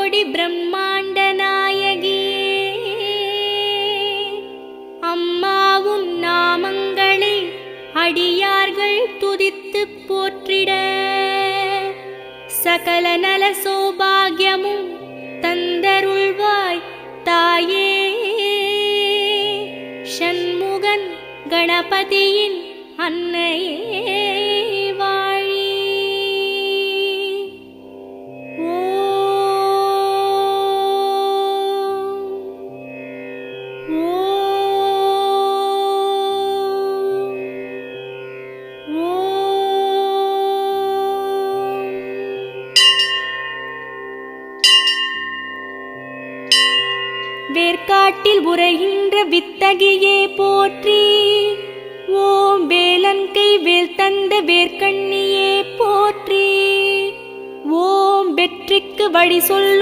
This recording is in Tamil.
கோடி பிரம்மாண்ட நாயகியே, அம்மாவும் நாமங்களை அடியார்கள் துதித்துப் போற்றிட சகல நல சௌபாகியமும் தந்தருள்வாய் தாயே. ஷண்முகன் கணபதியின் அன்னையே வாழி. வேர்க்காட்டில் உரைகின்ற வித்தகியே போற்றி. ஓம் வேலன்கை வேல் தந்த வேர்க்கண்ணியே போற்றி. ஓம் வெற்றிக்கு வழி சொல்லும்